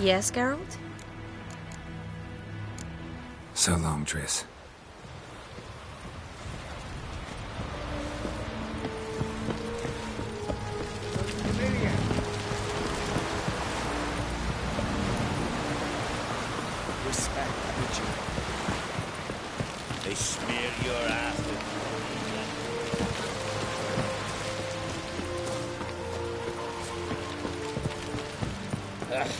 Yes, Geralt? So long, Triss. Respect, Witcher. They smear your ass with Ugh.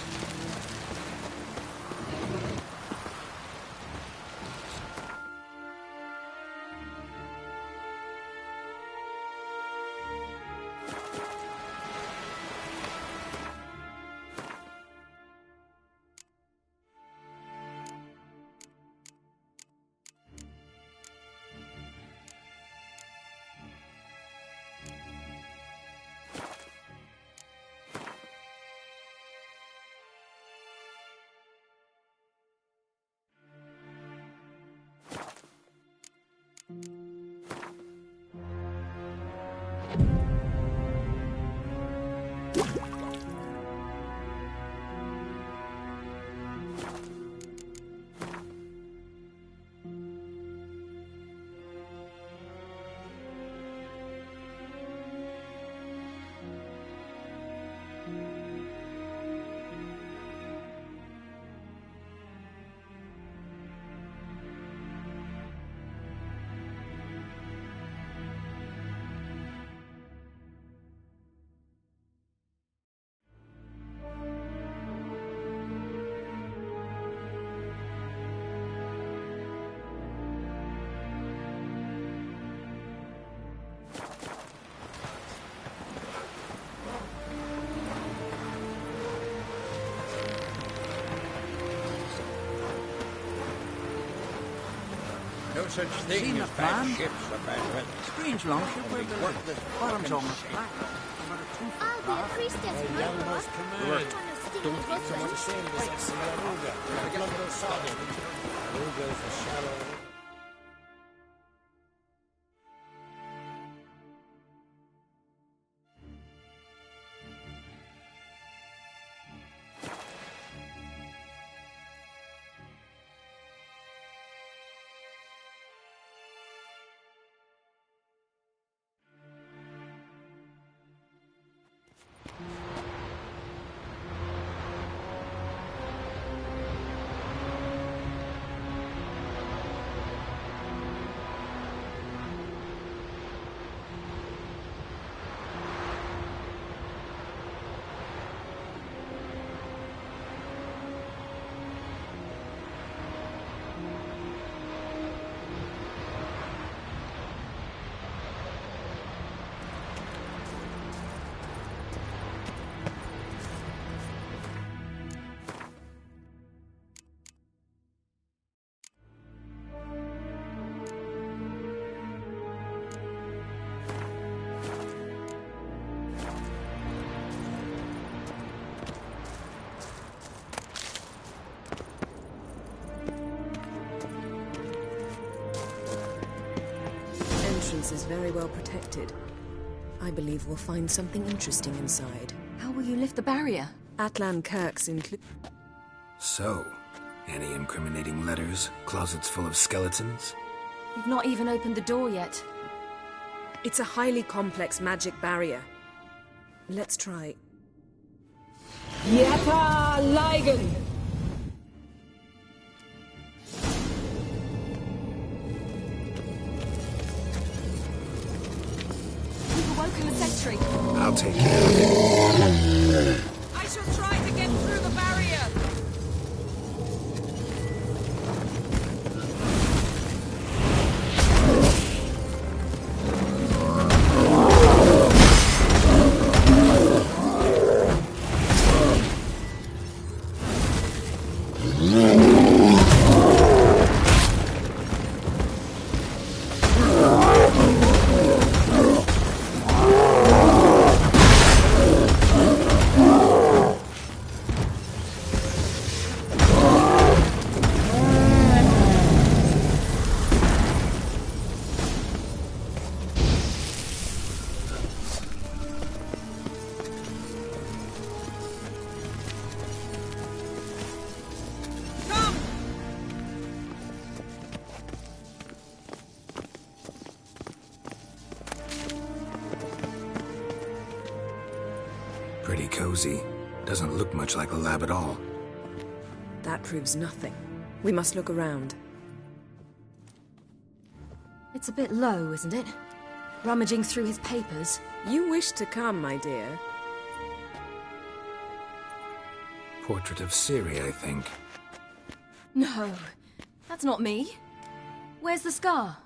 No such thing as bad ships or bad weather. Strange longship where the bottom's almost flat. I'll be a priestess, right? Don't eat so much sand as I see Aruga. Aruga solid. Aruga is the shallow. Is very well protected. I believe we'll find something interesting inside. How will you lift the barrier? Atlan Kirk's include. So, any incriminating letters? Closets full of skeletons? You've not even opened the door yet. It's a highly complex magic barrier. Let's try. Yata Ligen! Woken the sentry. I'll take care of it. I shall try to get through the barrier! Pretty cozy. Doesn't look much like a lab at all. That proves nothing. We must look around. It's a bit low, isn't it? Rummaging through his papers. You wish to come, my dear. Portrait of Ciri, I think. No, that's not me. Where's the scar?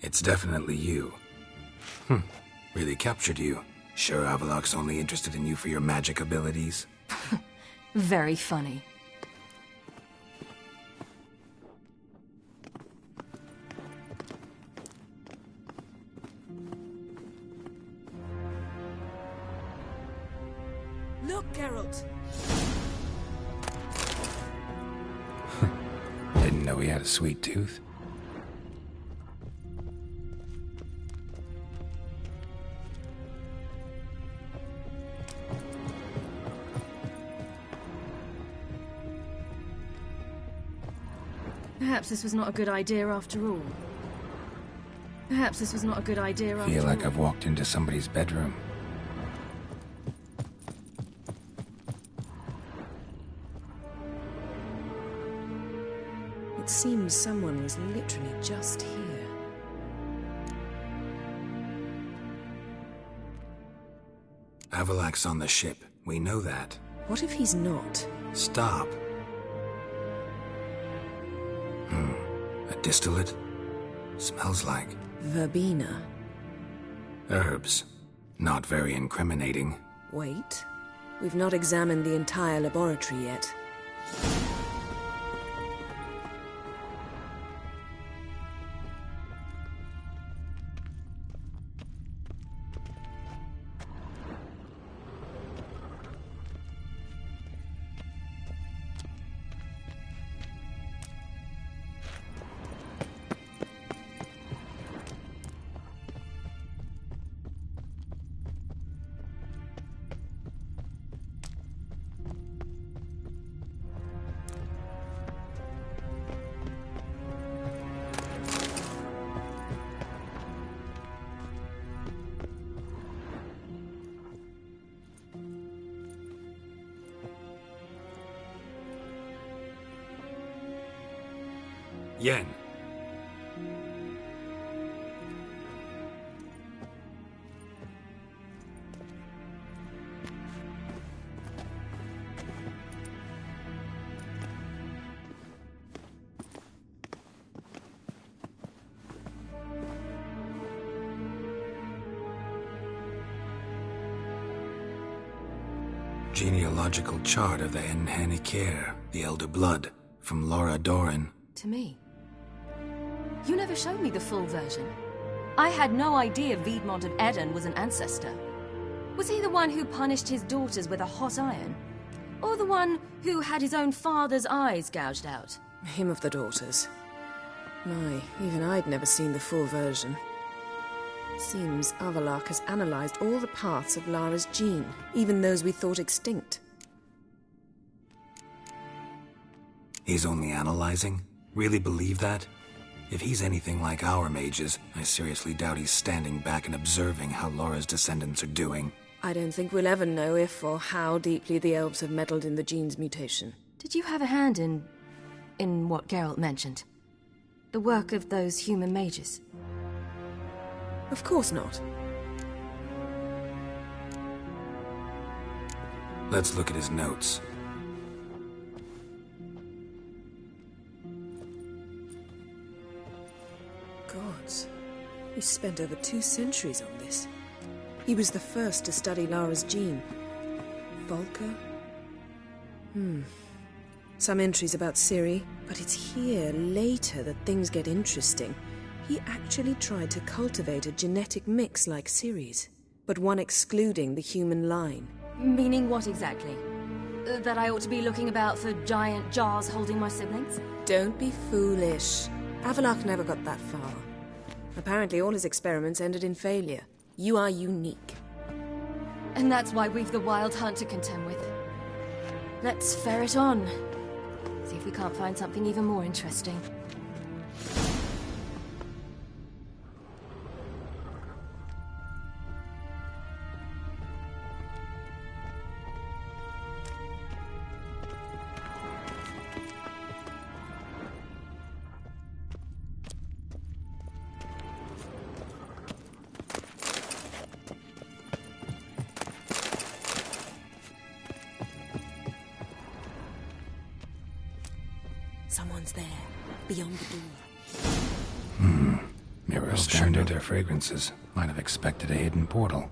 It's definitely you. Really captured you. Sure Avallac'h's only interested in you for your magic abilities? Very funny. Look, Geralt! Didn't know he had a sweet tooth. Perhaps this was not a good idea after all. Perhaps this was not a good idea after all. Feel like I've walked into somebody's bedroom. It seems someone was literally just here. Avallac'h's on the ship. We know that. What if he's not? Stop. A distillate? Smells like Verbena. herbs. Not very incriminating. Wait. We've not examined the entire laboratory yet. Yen. Genealogical chart of the Enhanikir, the Elder Blood, from Laura Doran. To me. You never showed me the full version. I had no idea Viedmont of Eden was an ancestor. Was he the one who punished his daughters with a hot iron? Or the one who had his own father's eyes gouged out? Him of the daughters. My, even I'd never seen the full version. Seems Avallac'h has analyzed all the parts of Lara's gene, even those we thought extinct. He's only analyzing? Really believe that? If he's anything like our mages, I seriously doubt he's standing back and observing how Laura's descendants are doing. I don't think we'll ever know if or how deeply the elves have meddled in the gene's mutation. Did you have a hand in what Geralt mentioned? The work of those human mages? Of course not. Let's look at his notes. Gods. He spent over 2 centuries on this. He was the first to study Lara's gene. Volker? Some entries about Ciri, but it's here, later, that things get interesting. He actually tried to cultivate a genetic mix like Ciri's, but one excluding the human line. Meaning what exactly? That I ought to be looking about for giant jars holding my siblings? Don't be foolish. Avallac'h never got that far. Apparently all his experiments ended in failure. You are unique. And that's why we've the Wild Hunt to contend with. Let's ferret on. See if we can't find something even more interesting. Someone's there, beyond the door. Mirrors standard their fragrances. Might have expected a hidden portal.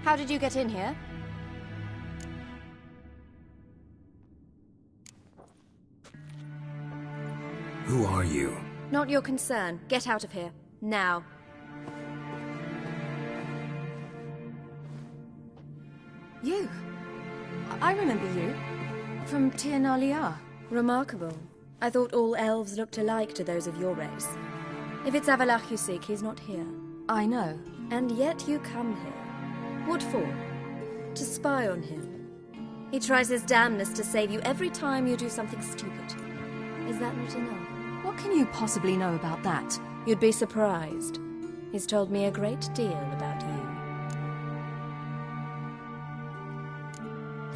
How did you get in here? Who are you? Not your concern. Get out of here. Now. You. I remember you. From Tir Nalia. Remarkable. I thought all elves looked alike to those of your race. If it's Avalach you seek, he's not here. I know. And yet you come here. What for? To spy on him. He tries his damnedest to save you every time you do something stupid. Is that not enough? What can you possibly know about that? You'd be surprised. He's told me a great deal about you.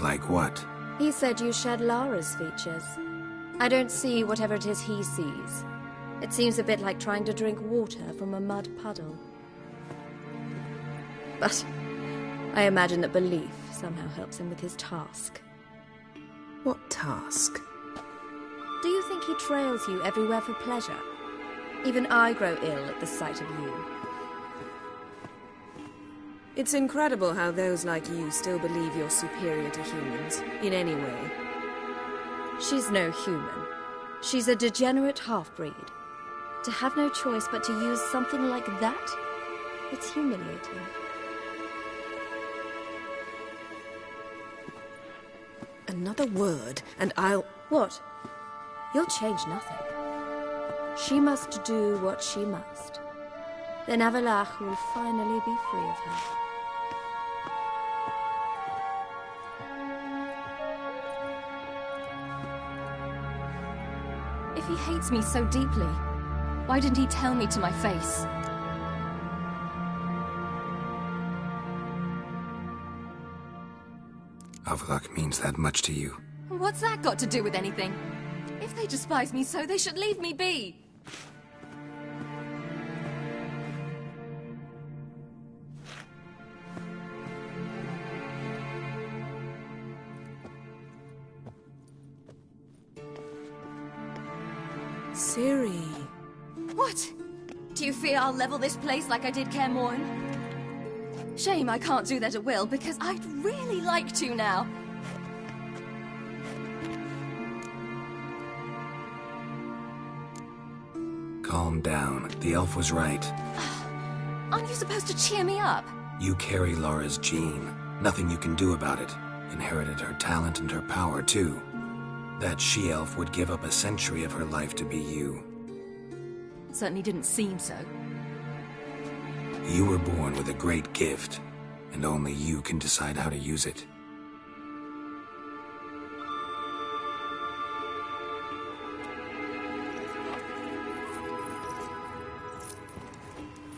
Like what? He said you shared Lara's features. I don't see whatever it is he sees. It seems a bit like trying to drink water from a mud puddle. But I imagine that belief somehow helps him with his task. What task? Do you think he trails you everywhere for pleasure? Even I grow ill at the sight of you. It's incredible how those like you still believe you're superior to humans, in any way. She's no human. She's a degenerate half-breed. To have no choice but to use something like that? It's humiliating. Another word, and I'll... What? You'll change nothing. She must do what she must. Then Avalach will finally be free of her. If he hates me so deeply, why didn't he tell me to my face? Avalach means that much to you. What's that got to do with anything? If they despise me so, they should leave me be. Ciri. What? Do you fear I'll level this place like I did Kaer Morhen? Shame I can't do that at will, because I'd really like to now. Calm down. The elf was right. Aren't you supposed to cheer me up? You carry Lara's gene. Nothing you can do about it. Inherited her talent and her power, too. That she-elf would give up a century of her life to be you. Certainly didn't seem so. You were born with a great gift, and only you can decide how to use it.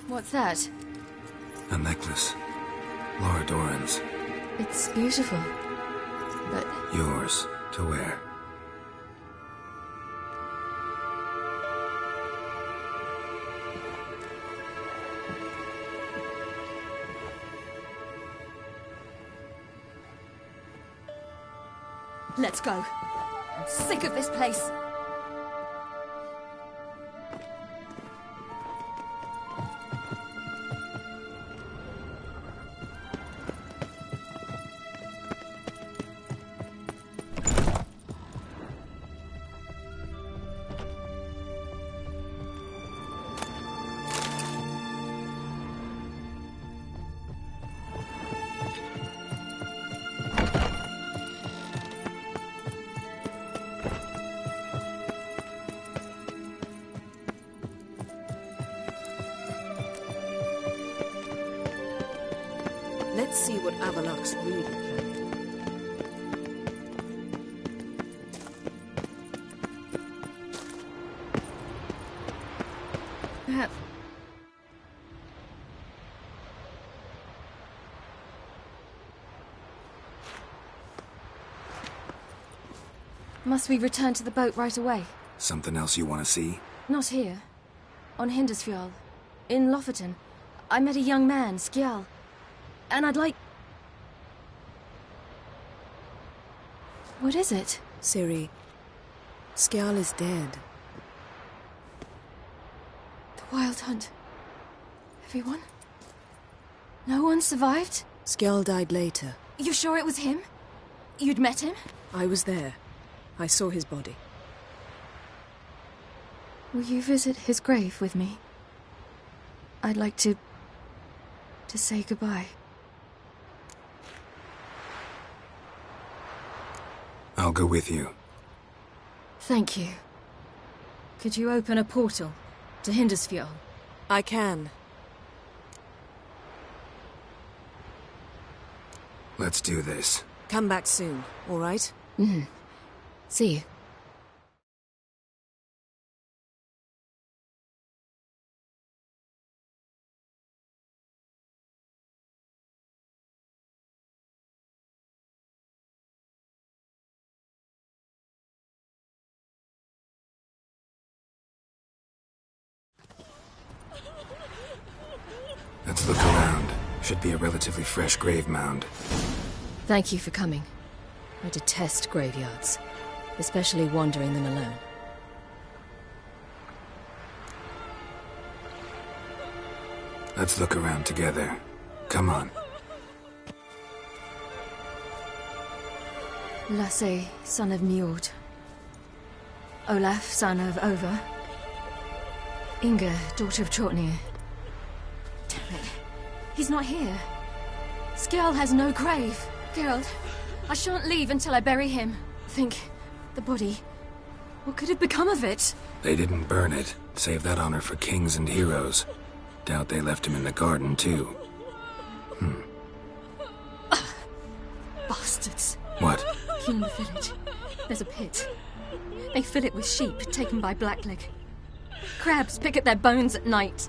What's that? A necklace. Lara Dorren's. It's beautiful, but... Yours to wear. Let's go. I'm sick of this place. Let's see what Avalach's really planning. Must we return to the boat right away? Something else you want to see? Not here. On Hindersfjall. In Lofoten. I met a young man, Skjal. And I'd like... What is it? Ciri, Skjal is dead. The Wild Hunt. Everyone? No one survived? Skjal died later. You sure it was him? You'd met him? I was there. I saw his body. Will you visit his grave with me? I'd like to say goodbye. I'll go with you. Thank you. Could you open a portal to Hindersfjall? I can. Let's do this. Come back soon, all right? Mm-hmm. See you. Let's look around. Should be a relatively fresh grave mound. Thank you for coming. I detest graveyards, especially wandering them alone. Let's look around together. Come on. Lasse, son of Njord. Olaf, son of Over. Inga, daughter of Trotnir. Damn it. He's not here. Skjal has no grave. Geralt, I shan't leave until I bury him. Think, the body. What could have become of it? They didn't burn it. Save that honor for kings and heroes. Doubt they left him in the garden, too. Bastards. What? Here in the village, there's a pit. They fill it with sheep taken by Blackleg. Crabs pick at their bones at night.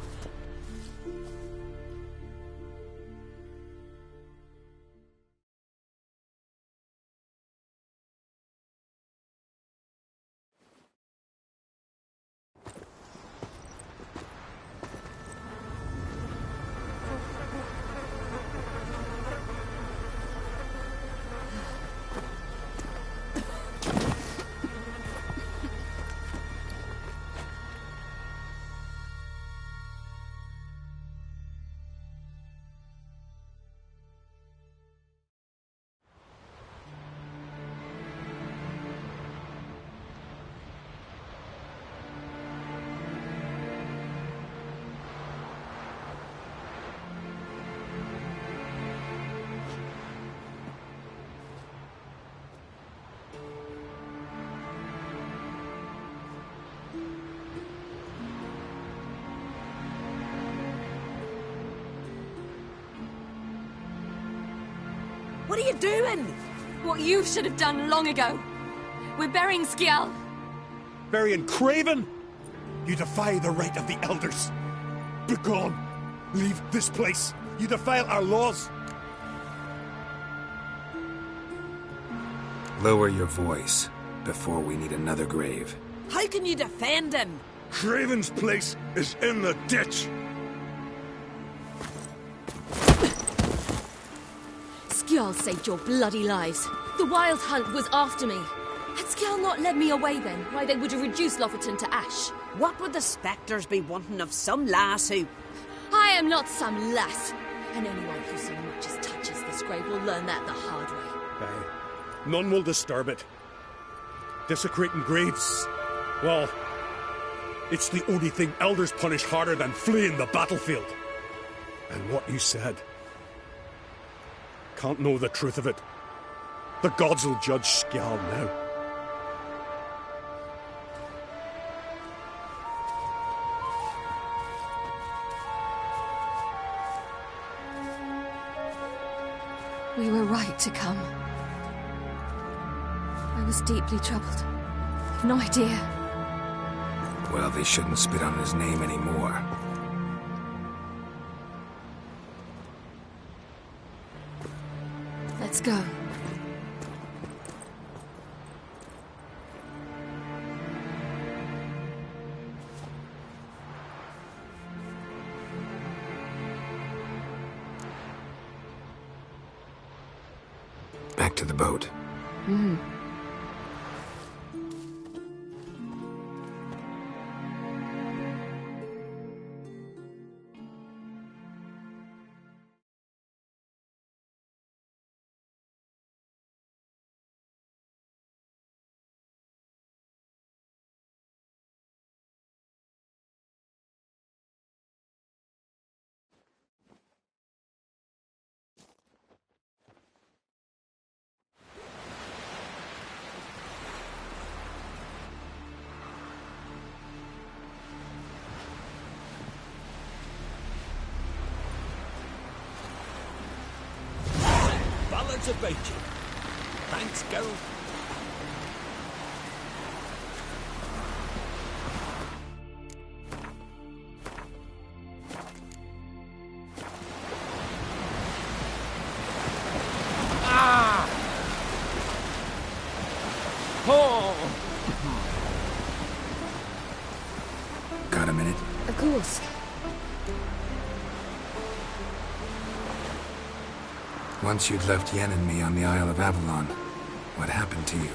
What are you doing? What you should have done long ago. We're burying Skjal. Burying Craven? You defy the right of the elders. Begone. Leave this place. You defile our laws. Lower your voice before we need another grave. How can you defend him? Craven's place is in the ditch. Skjal saved your bloody lives. The Wild Hunt was after me. Had Skjal not led me away then, why they would have reduced Lofoten to ash. What would the spectres be wanting of some lass who... I am not some lass. And anyone who so much as touches this grave will learn that the hard way. Aye. None will disturb it. Desecrating graves, well, it's the only thing elders punish harder than fleeing the battlefield. And what you said... Can't know the truth of it. The gods will judge Skjal now. We were right to come. I was deeply troubled. You've no idea. Well, they shouldn't spit on his name anymore. Let's go. Back to the boat. Balance about you. Thanks, Geralt. Got a minute? Of course. Once you'd left Yen and me on the Isle of Avalon, what happened to you?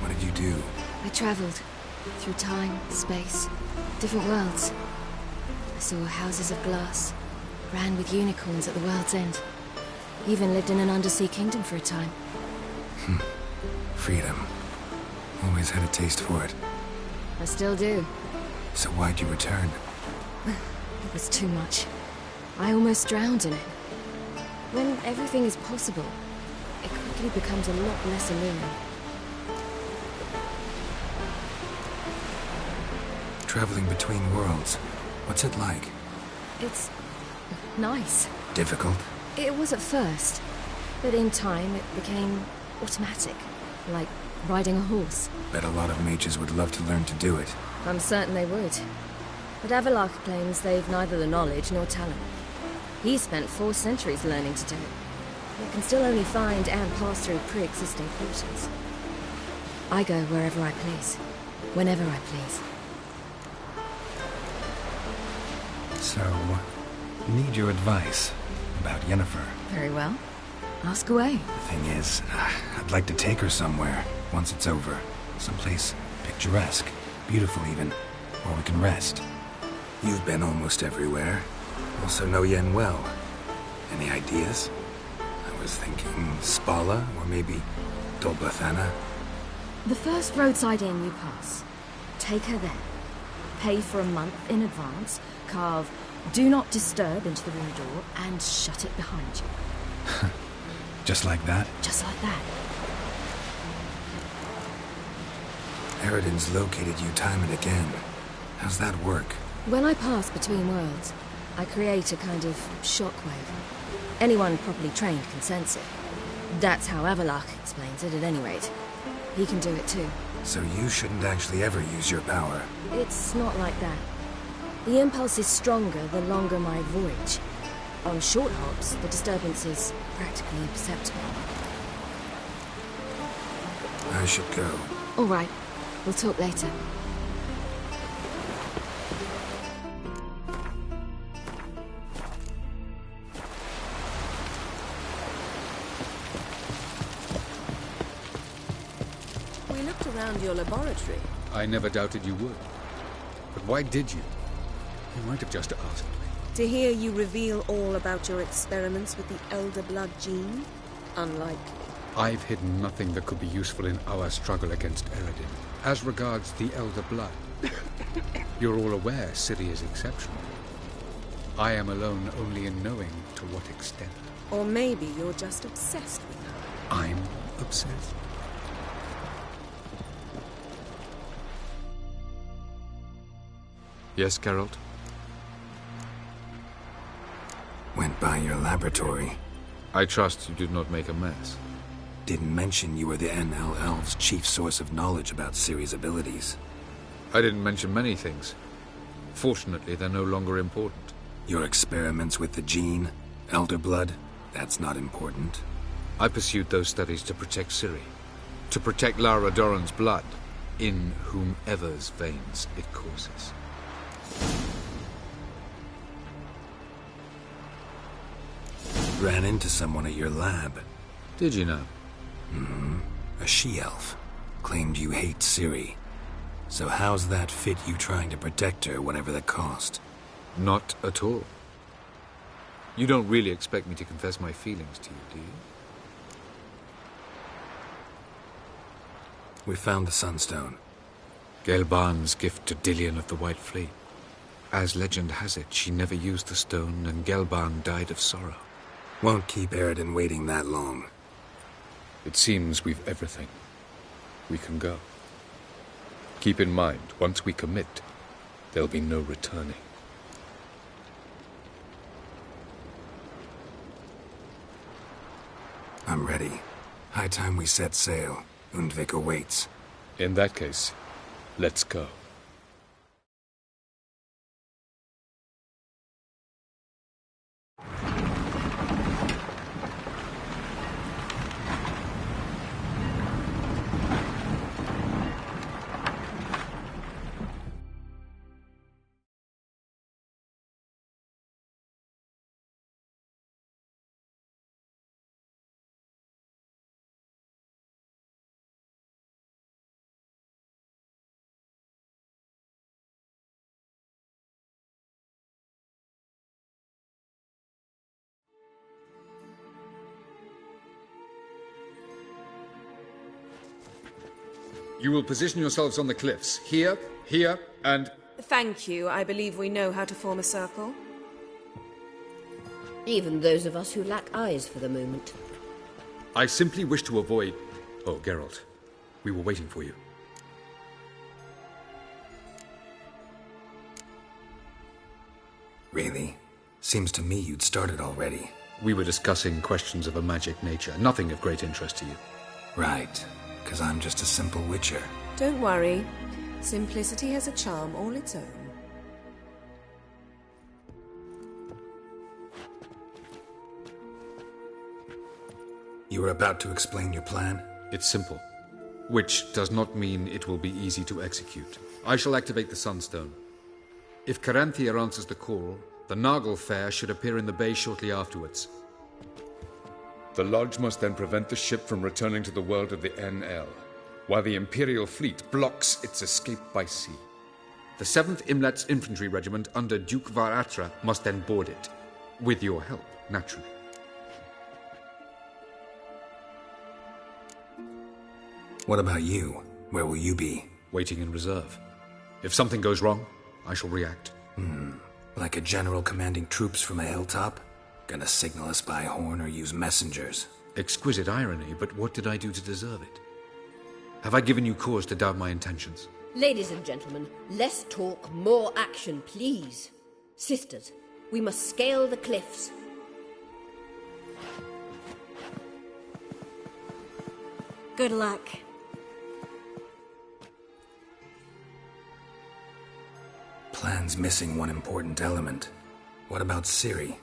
What did you do? I traveled through time, space, different worlds. I saw houses of glass, ran with unicorns at the world's end. Even lived in an undersea kingdom for a time. Freedom. Always had a taste for it. I still do. So why'd you return? It was too much. I almost drowned in it. When everything is possible, it quickly becomes a lot less alluring. Traveling between worlds. What's it like? It's nice. Difficult? It was at first, but in time it became automatic, like riding a horse. Bet a lot of mages would love to learn to do it. I'm certain they would. But Avallac'h claims they've neither the knowledge nor talent. He spent 4 centuries learning to do it, yet can still only find and pass through pre-existing portals. I go wherever I please, whenever I please. So, need your advice about Yennefer. Very well. Ask away. The thing is, I'd like to take her somewhere, once it's over. Someplace picturesque, beautiful even, where we can rest. You've been almost everywhere. Also know Yen well. Any ideas? I was thinking Spala, or maybe Dol Blathanna. The first roadside inn you pass. Take her there. Pay for a month in advance, carve "Do Not Disturb" into the room door, and shut it behind you. Just like that? Just like that. Eredin's located you time and again. How's that work? When I pass between worlds, I create a kind of shockwave. Anyone properly trained can sense it. That's how Avallac'h explains it, at any rate. He can do it too. So you shouldn't actually ever use your power. It's not like that. The impulse is stronger the longer my voyage. On short hops, the disturbance is practically imperceptible. I should go. All right. We'll talk later. We looked around your laboratory. I never doubted you would. But why did you? You might have just asked me. To hear you reveal all about your experiments with the Elder Blood gene? Unlike... I've hidden nothing that could be useful in our struggle against Eredin. As regards the Elder Blood, you're all aware Ciri is exceptional. I am alone only in knowing to what extent. Or maybe you're just obsessed with her. I'm obsessed. Yes, Geralt? Went by your laboratory. I trust you did not make a mess. Didn't mention you were the NL Elves' chief source of knowledge about Ciri's abilities. I didn't mention many things. Fortunately, they're no longer important. Your experiments with the gene, Elder Blood, that's not important. I pursued those studies to protect Ciri. To protect Lara Dorren's blood, in whomever's veins it courses. Ran into someone at your lab. Did you know? A she-elf. Claimed you hate Ciri. So how's that fit you trying to protect her, whatever the cost? Not at all. You don't really expect me to confess my feelings to you, do you? We found the Sunstone. Gelban's gift to Dillion of the White Fleet. As legend has it, she never used the stone, and Gelban died of sorrow. Won't keep Eredin waiting that long. It seems we've everything. We can go. Keep in mind, once we commit, there'll be no returning. I'm ready. High time we set sail. Undvik awaits. In that case, let's go. You will position yourselves on the cliffs. Here, here, and... Thank you. I believe we know how to form a circle. Even those of us who lack eyes for the moment. I simply wish to avoid... Oh, Geralt. We were waiting for you. Really? Seems to me you'd started already. We were discussing questions of a magic nature. Nothing of great interest to you. Right. Because I'm just a simple witcher. Don't worry. Simplicity has a charm all its own. You were about to explain your plan? It's simple. Which does not mean it will be easy to execute. I shall activate the Sunstone. If Caranthia answers the call, the Naglfar should appear in the bay shortly afterwards. The Lodge must then prevent the ship from returning to the world of the NL, while the Imperial fleet blocks its escape by sea. The 7th Imlet's infantry regiment under Duke Var-Attre must then board it. With your help, naturally. What about you? Where will you be? Waiting in reserve. If something goes wrong, I shall react. Like a general commanding troops from a hilltop? Gonna signal us by horn or use messengers? Exquisite irony, but what did I do to deserve it? Have I given you cause to doubt my intentions? Ladies and gentlemen, less talk, more action, please. Sisters, we must scale the cliffs. Good luck. Plan's missing one important element. What about Ciri?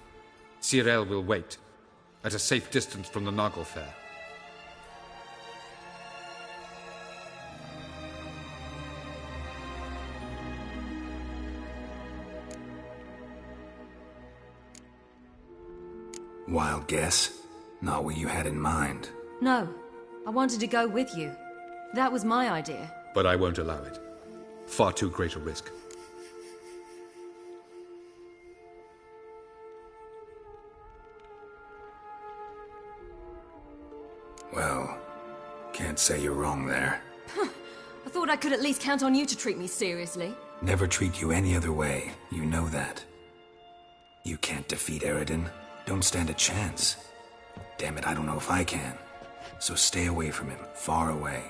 Cyril will wait, at a safe distance from the Naglfar. Wild guess? Not what you had in mind. No, I wanted to go with you. That was my idea. But I won't allow it. Far too great a risk. Well, can't say you're wrong there. I thought I could at least count on you to treat me seriously. Never treat you any other way. You know that. You can't defeat Eredin. Don't stand a chance. Damn it, I don't know if I can. So stay away from him. Far away.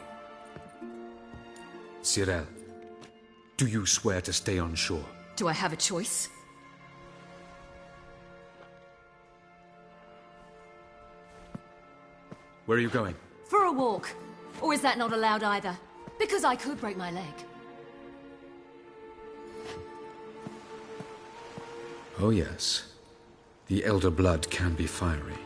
Cyril, do you swear to stay on shore? Do I have a choice? Where are you going? For a walk. Or is that not allowed either? Because I could break my leg. Oh yes. The Elder Blood can be fiery.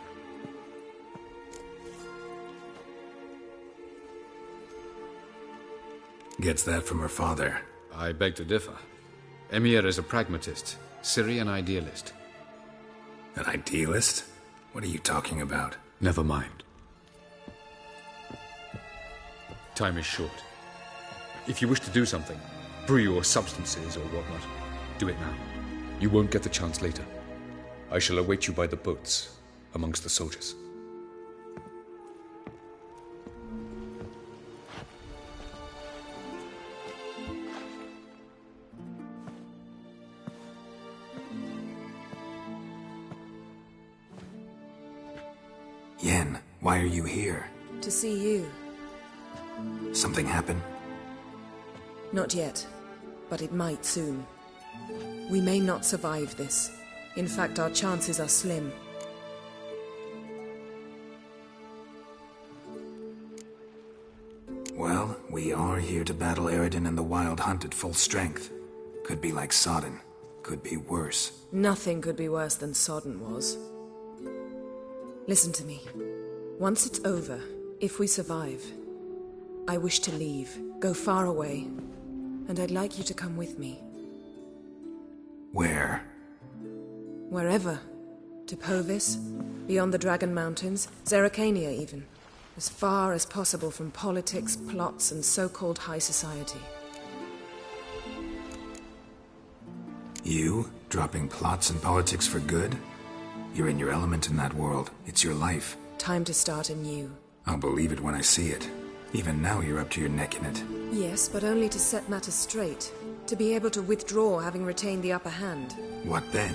Gets that from her father. I beg to differ. Emhyr is a pragmatist, Ciri an idealist. An idealist? What are you talking about? Never mind. Time is short. If you wish to do something, brew your substances or whatnot, do it now. You won't get the chance later. I shall await you by the boats, amongst the soldiers. Yen, why are you here? To see you. Something happen? Not yet, but it might soon. We may not survive this. In fact, our chances are slim. Well, we are here to battle Eredin and the Wild Hunt at full strength. Could be like Sodden. Could be worse. Nothing could be worse than Sodden was. Listen to me. Once it's over, if we survive, I wish to leave, go far away, and I'd like you to come with me. Where? Wherever. To Povis, beyond the Dragon Mountains, Zerrikania even. As far as possible from politics, plots, and so-called high society. You? Dropping plots and politics for good? You're in your element in that world. It's your life. Time to start anew. I'll believe it when I see it. Even now you're up to your neck in it. Yes, but only to set matters straight. To be able to withdraw having retained the upper hand. What then?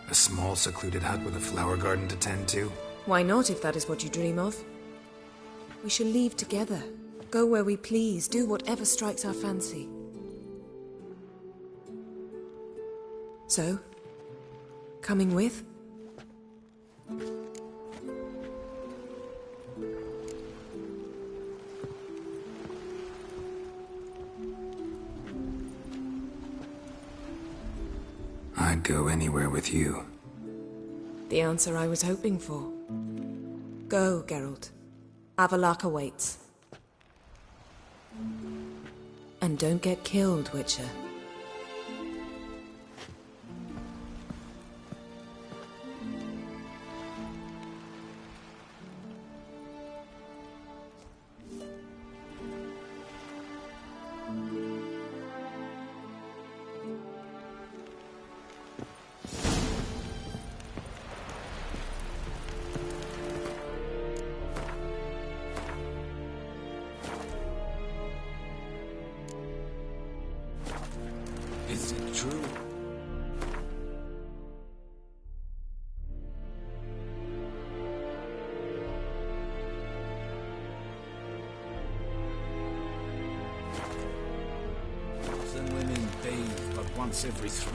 A small secluded hut with a flower garden to tend to? Why not, if that is what you dream of? We shall leave together. Go where we please, do whatever strikes our fancy. So, coming with? I'd go anywhere with you. The answer I was hoping for. Go, Geralt. Avallac'h awaits. And don't get killed, Witcher. Is it true? Some women bathe but once every 3